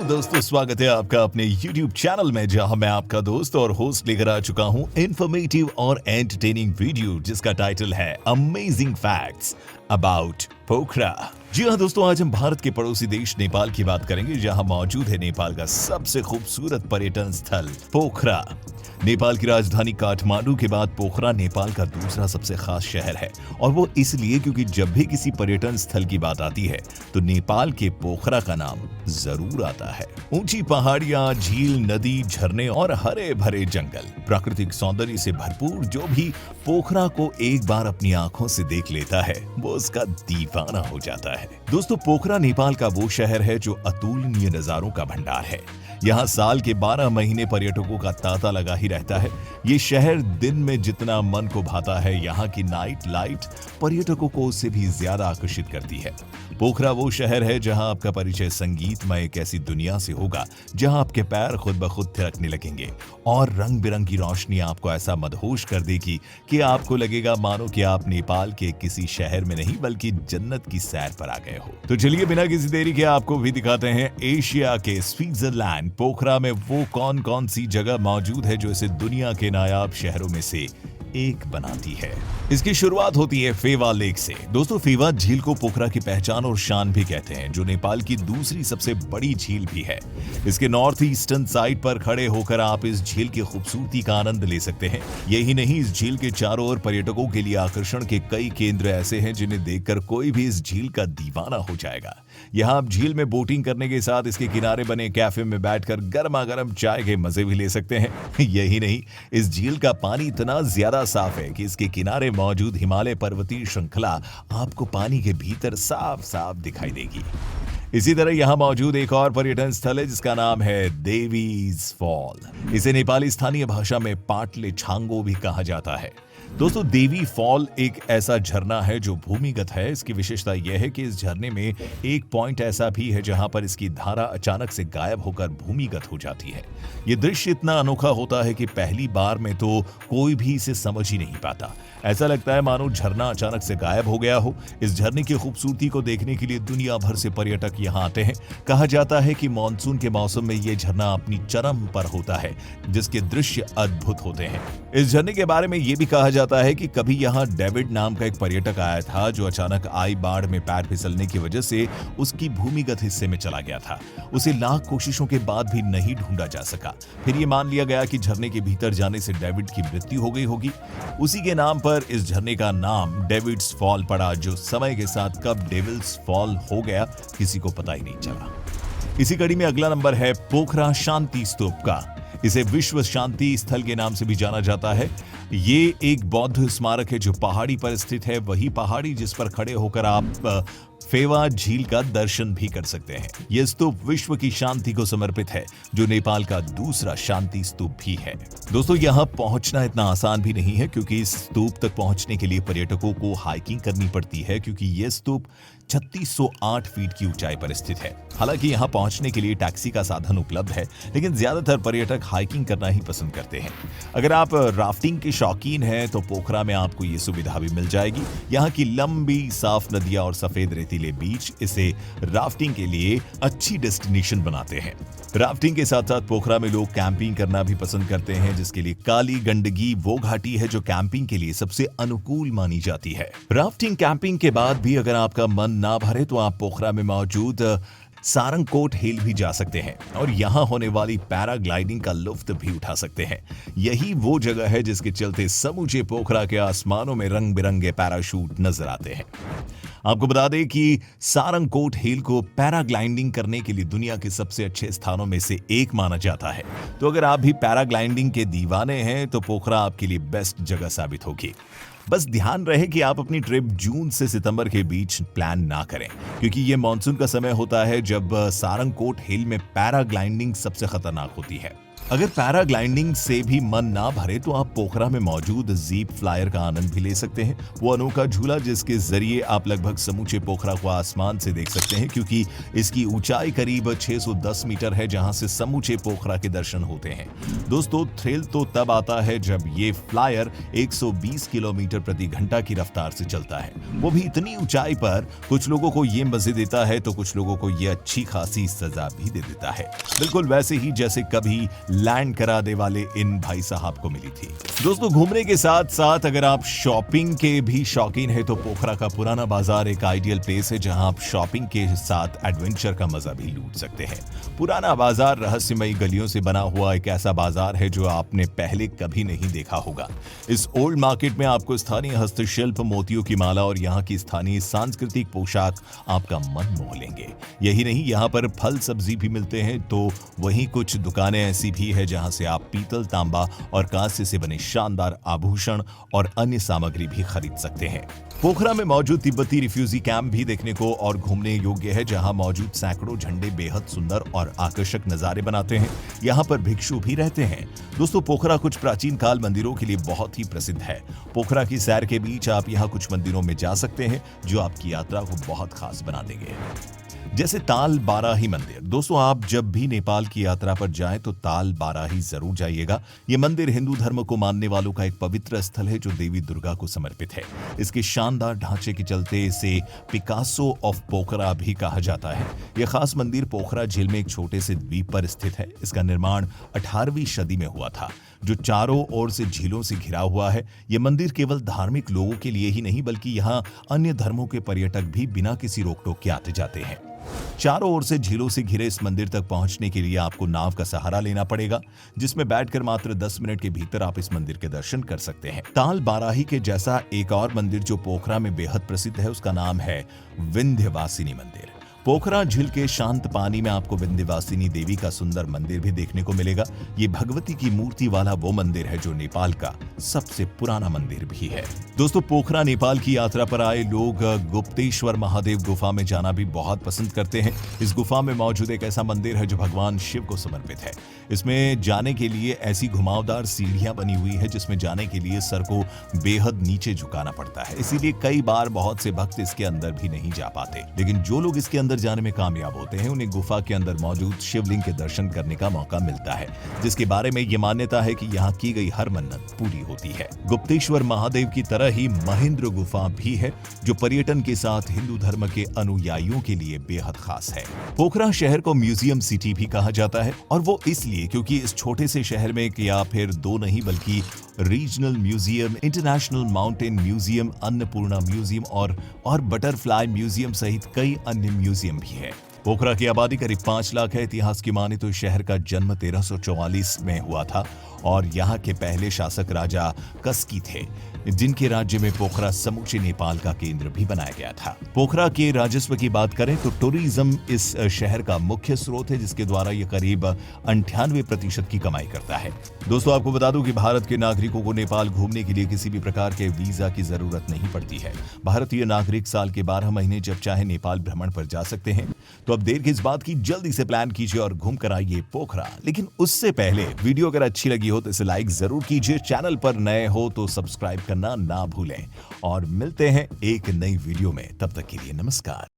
दोस्तों, स्वागत है आपका अपने YouTube चैनल में, जहां मैं आपका दोस्त और होस्ट लेकर आ चुका हूं इंफॉर्मेटिव और एंटरटेनिंग वीडियो जिसका टाइटल है अमेजिंग फैक्ट्स अबाउट पोखरा। जी हाँ दोस्तों, आज हम भारत के पड़ोसी देश नेपाल की बात करेंगे, जहां मौजूद है नेपाल का सबसे खूबसूरत पर्यटन स्थल पोखरा। नेपाल की राजधानी काठमांडू के बाद पोखरा नेपाल का दूसरा सबसे खास शहर है, और वो इसलिए क्योंकि जब भी किसी पर्यटन स्थल की बात आती है तो नेपाल के पोखरा का नाम जरूर आता है। ऊंची पहाड़ियां, झील, नदी, झरने और हरे भरे जंगल, प्राकृतिक सौंदर्य से भरपूर जो भी पोखरा को एक बार अपनी आंखों से देख लेता है वो उसका दीवाना हो जाता है। दोस्तों, पोखरा नेपाल का वो शहर है जो अतुलनीय नजारों का भंडार है। यहाँ साल के 12 महीने पर्यटकों का तांता लगा ही रहता है। ये शहर दिन में जितना मन को भाता है, यहाँ की नाइट लाइट पर्यटकों को उससे भी ज्यादा आकर्षित करती है। पोखरा वो शहर है जहाँ आपका परिचय संगीतमय एक ऐसी दुनिया से होगा जहाँ आपके पैर खुद ब खुद थिरकने लगेंगे और रंग बिरंगी रोशनी आपको ऐसा मदहोश कर देगी कि आपको लगेगा मानो कि आप नेपाल के किसी शहर में नहीं बल्कि जन्नत की सैर पर आ गए हो। तो चलिए बिना किसी देरी के आपको भी दिखाते हैं एशिया के स्विट्जरलैंड पोखरा में वो कौन कौन सी जगह मौजूद है जो इसे दुनिया के नायाब शहरों में से एक बनाती है। इसकी शुरुआत होती है फेवा लेक से। दोस्तों, फेवा झील को पोखरा की पहचान और शान भी कहते हैं, जो नेपाल की दूसरी सबसे बड़ी झील भी है। इसके नॉर्थ ईस्टर्न साइड पर खड़े होकर आप इस झील की खूबसूरती का आनंद ले सकते हैं। यही नहीं, इस झील के चारों ओर पर्यटकों के लिए आकर्षण के कई केंद्र ऐसे हैं जिन्हें देखकर कोई भी इस झील का दीवाना हो जाएगा। यहाँ आप झील में बोटिंग करने के साथ इसके किनारे बने कैफे में बैठकर गर्मा गर्म चाय के मजे भी ले सकते हैं। यही नहीं, इस झील का पानी इतना ज्यादा साफ है कि इसके किनारे मौजूद हिमालय पर्वतीय श्रृंखला आपको पानी के भीतर साफ साफ दिखाई देगी। इसी तरह यहाँ मौजूद एक और पर्यटन स्थल है जिसका नाम है देवीज फॉल। इसे नेपाली स्थानीय भाषा में पाटले छांगो भी कहा जाता है। दोस्तों, देवी फॉल एक ऐसा झरना है जो भूमिगत है। इसकी विशेषता यह है कि इस झरने में एक पॉइंट ऐसा भी है जहां पर इसकी धारा अचानक से गायब होकर भूमिगत हो जाती है। यह दृश्य इतना अनोखा होता है कि पहली बार में तो कोई भी इसे समझ ही नहीं पाता। ऐसा लगता है मानो झरना अचानक से गायब हो गया हो। इस झरने की खूबसूरती को देखने के लिए दुनिया भर से पर्यटक यहाँ आते हैं। कहा जाता है कि मानसून के मौसम में यह झरना अपनी चरम पर होता है, जिसके दृश्य अद्भुत होते हैं। इस झरने के बारे में यह भी कहा जाता है कि कभी यहाँ डेविड नाम का एक पर्यटक आया था जो अचानक आई बाढ़ में पैर फिसलने की वजह से उसकी भूमिगत हिस्से में चला गया था। उसे लाख कोशिशों के बाद भी नहीं ढूंढा जा सका। फिर ये मान लिया गया कि झरने के भीतर जाने से डेविड की मृत्यु हो गई होगी। उसी के नाम पर इस झरने का नाम डेविड्स फॉल पड़ा, जो समय के साथ कब डेविल्स फॉल हो गया किसी को पता ही नहीं चला। इसी कड़ी में अगला नंबर है पोखरा शांति स्तूप का। इसे विश्व शांति स्थल के नाम से भी जाना जाता है। ये एक बौद्ध स्मारक है जो पहाड़ी पर स्थित है, वही पहाड़ी जिस पर खड़े होकर आप फेवा झील का दर्शन भी कर सकते हैं। यह स्तूप विश्व की शांति को समर्पित है, जो नेपाल का दूसरा शांति स्तूप भी है। दोस्तों, यहाँ पहुंचना इतना आसान भी नहीं है, क्योंकि इस स्तूप तक पहुंचने के लिए पर्यटकों को हाइकिंग करनी पड़ती है, क्योंकि यह स्तूप 3608 फीट की ऊंचाई पर स्थित है। हालांकि यहाँ पहुंचने के लिए टैक्सी का साधन उपलब्ध है, लेकिन ज्यादातर पर्यटक हाइकिंग करना ही पसंद करते हैं। अगर आप राफ्टिंग के शौकीन हैं तो पोखरा में आपको ये सुविधा भी मिल जाएगी। यहाँ की लंबी साफ नदियां और सफेद रेतीले बीच इसे राफ्टिंग के लिए अच्छी डेस्टिनेशन बनाते हैं। राफ्टिंग के साथ साथ पोखरा में लोग कैंपिंग करना भी पसंद करते हैं, जिसके लिए काली गंडकी वो घाटी है जो कैंपिंग के लिए सबसे अनुकूल मानी जाती है। राफ्टिंग कैंपिंग के बाद भी अगर आपका मन ना भरे तो आप पोखरा में मौजूद सारंगकोट हिल भी जा सकते हैं और यहाँ होने वाली पैराग्लाइडिंग का लुत्फ भी उठा सकते हैं। यही वो जगह है जिसके चलते समूचे पोखरा के आसमानों में रंग बिरंगे पैराशूट नजर आते हैं। आपको बता दें कि सारंगकोट हिल को पैराग्लाइडिंग करने के लिए दुनिया के सबसे अच्छे स्थानों में से एक माना जाता है। तो अगर आप भी पैराग्लाइडिंग के दीवाने हैं तो पोखरा आपके लिए बेस्ट जगह साबित होगी। बस ध्यान रहे कि आप अपनी ट्रिप जून से सितंबर के बीच प्लान ना करें, क्योंकि ये मानसून का समय होता है जब सारंगकोट हिल में पैराग्लाइडिंग सबसे खतरनाक होती है। अगर पैराग्लाइडिंग से भी मन ना भरे तो आप पोखरा में मौजूद जीप फ्लायर का आनंद भी ले सकते हैं। वो अनोखा झूला जिसके जरिए आप लगभग समूचे पोखरा को आसमान से देख सकते हैं, क्योंकि इसकी ऊंचाई करीब 610 मीटर है, जहां से समूचे पोखरा के दर्शन होते हैं। दोस्तों, थ्रिल तो तब आता है जब ये फ्लायर 120 किलोमीटर प्रति घंटा की रफ्तार से चलता है, वो भी इतनी ऊंचाई पर। कुछ लोगों को ये मजे देता है तो कुछ लोगों को ये अच्छी खासी सजा भी दे देता है, बिल्कुल वैसे ही जैसे कभी लैंड करा दे वाले इन भाई साहब को मिली थी। दोस्तों, घूमने के साथ साथ अगर आप शॉपिंग के भी शौकीन है तो पोखरा का पुराना बाजार एक आइडियल प्लेस है, जहां आप शॉपिंग के साथ एडवेंचर का मजा भी लूट सकते हैं। पुराना बाजार रहस्यमयी गलियों से बना हुआ एक ऐसा बाजार है जो आपने पहले कभी नहीं देखा होगा। इस ओल्ड मार्केट में आपको स्थानीय हस्तशिल्प, मोतियों की माला और यहाँ की स्थानीय सांस्कृतिक पोशाक आपका मन मोह लेंगे। यही नहीं, यहाँ पर फल सब्जी भी मिलते हैं, तो वहीं कुछ दुकानें ऐसी भी है जहां से आप पीतल, तांबा और कांसे से बने शानदार आभूषण और अन्य सामग्री भी खरीद सकते हैं। पोखरा में मौजूद तिब्बती रिफ्यूजी कैंप भी देखने को और घूमने योग्य है, जहां मौजूद सैकड़ों झंडे बेहद सुंदर और आकर्षक नजारे बनाते हैं। यहां पर भिक्षु भी रहते हैं। दोस्तों, पोखरा कुछ प्राचीन काल मंदिरों के लिए बहुत ही प्रसिद्ध है। पोखरा की सैर के बीच आप यहां कुछ मंदिरों में जा सकते हैं जो आपकी यात्रा को बहुत खास बना देंगे, जैसे ताल बाराही मंदिर। दोस्तों, आप जब भी नेपाल की यात्रा पर जाएं तो ताल बाराही जरूर जाइएगा। ये मंदिर हिंदू धर्म को मानने वालों का एक पवित्र स्थल है जो देवी दुर्गा को समर्पित है। इसके शानदार ढांचे के चलते इसे पिकासो ऑफ पोखरा भी कहा जाता है। यह खास मंदिर पोखरा झील में एक छोटे से द्वीप पर स्थित है। इसका निर्माण 18वीं सदी में हुआ था, जो चारों ओर से झीलों से घिरा हुआ है। यह मंदिर केवल धार्मिक लोगों के लिए ही नहीं, बल्कि यहाँ अन्य धर्मों के पर्यटक भी बिना किसी रोक टोक के आते जाते हैं। चारों ओर से झीलों से घिरे इस मंदिर तक पहुंचने के लिए आपको नाव का सहारा लेना पड़ेगा, जिसमें बैठकर मात्र 10 मिनट के भीतर आप इस मंदिर के दर्शन कर सकते हैं। ताल बाराही के जैसा एक और मंदिर जो पोखरा में बेहद प्रसिद्ध है, उसका नाम है विंध्यवासिनी मंदिर। पोखरा झील के शांत पानी में आपको विंध्यवासिनी देवी का सुंदर मंदिर भी देखने को मिलेगा। ये भगवती की मूर्ति वाला वो मंदिर है जो नेपाल का सबसे पुराना मंदिर भी है। दोस्तों, पोखरा नेपाल की यात्रा पर आए लोग गुप्तेश्वर महादेव गुफा में जाना भी बहुत पसंद करते हैं। इस गुफा में मौजूद एक ऐसा मंदिर है जो भगवान शिव को समर्पित है। इसमें जाने के लिए ऐसी घुमावदार सीढ़ियां बनी हुई है जिसमें जाने के लिए सर को बेहद नीचे झुकाना पड़ता है। इसीलिए कई बार बहुत से भक्त इसके अंदर भी नहीं जा पाते, लेकिन जो लोग इसके अंदर जाने में कामयाब होते हैं उन्हें गुफा के अंदर मौजूद शिवलिंग के दर्शन करने का मौका मिलता है, जिसके बारे में ये मान्यता है कि यहाँ की गई हर मन्नत पूरी होती है। गुप्तेश्वर महादेव की तरह ही महेंद्र गुफा भी है, जो पर्यटन के साथ हिंदू धर्म के अनुयायियों के लिए बेहद खास है। पोखरा शहर को म्यूजियम सिटी भी कहा जाता है, और वो इसलिए क्योंकि इस छोटे से शहर में या फिर दो नहीं बल्कि regional museum, international mountain museum, Annapurna museum और बटरफ्लाई म्यूजियम सहित कई अन्य म्यूजियम भी है। पोखरा की आबादी करीब 5 लाख है। इतिहास की माने तो शहर का जन्म 1344 में हुआ था और यहाँ के पहले शासक राजा कस्की थे, जिनके राज्य में पोखरा समूचे नेपाल का केंद्र भी बनाया गया था। पोखरा के राजस्व की बात करें तो टूरिज्म इस शहर का मुख्य स्रोत है, जिसके द्वारा यह करीब 98% की कमाई करता है। दोस्तों, आपको बता दूं कि भारत के नागरिकों को नेपाल घूमने के लिए किसी भी प्रकार के वीजा की जरूरत नहीं पड़ती है। भारतीय नागरिक साल के 12 महीने जब चाहे नेपाल भ्रमण पर जा सकते हैं। तो अब देर किस बात की, जल्दी से प्लान कीजिए और घूम कर आइए पोखरा। लेकिन उससे पहले वीडियो अगर अच्छी लगी हो तो इसे लाइक जरूर कीजिए, चैनल पर नए हो तो सब्सक्राइब करना ना भूलें, और मिलते हैं एक नई वीडियो में। तब तक के लिए नमस्कार।